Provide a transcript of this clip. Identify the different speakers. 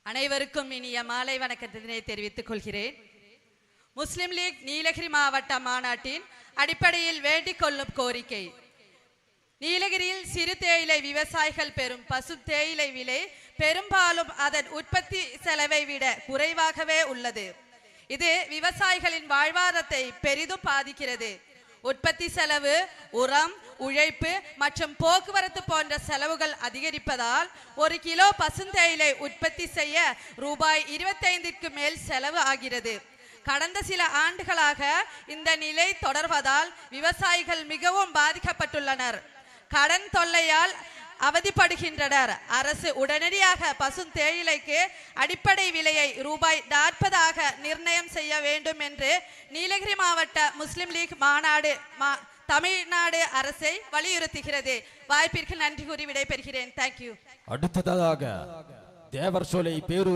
Speaker 1: அனைவருக்கும் இனிய மாலை வணக்கத்தினை தெரிவித்துக் கொள்கிறேன். முஸ்லிம் லீக் நீலகிரி மாவட்ட மாநாட்டின் அடிப்படையில் வேண்டிக் கொள்ளும் கோரிக்கை, நீலகிரியில் சிறு தேயிலை விவசாயிகள் பெறும் பசு தேயிலை விலை பெரும்பாலும் அதன் உற்பத்தி செலவை விட குறைவாகவே உள்ளது. இது விவசாயிகளின் வாழ்வாதாரத்தை பெரிதும் பாதிக்கிறது. உற்பத்தி செலவு, உரம், உழைப்பு மற்றும் போக்குவரத்து போன்ற செலவுகள் அதிகரிப்பதால் ஒரு கிலோ பசுந்தேயிலை உற்பத்தி செய்ய ரூபாய் 25க்கு மேல் செலவு ஆகிறது. கடந்த சில ஆண்டுகளாக இந்த நிலை தொடர்வதால் விவசாயிகள் மிகவும் பாதிக்கப்பட்டுள்ளனர். கடன் தொல்லையால் அவதிப்படுகின்றனர். அரசு உடனடியாக பசும் தேயிலைக்கு அடிப்படை விலையை ரூபாய் 40 நிர்ணயம் செய்ய வேண்டும் என்று நீலகிரி மாவட்ட முஸ்லிம் லீக் மாநாடு தமிழ்நாடு அரசை வலியுறுத்துகிறது. வாய்ப்பிற்கு நன்றி கூறி விடைபெறுகிறேன். தேங்க்யூ.
Speaker 2: அடுத்ததாக தேவர் சோலை பேரூர்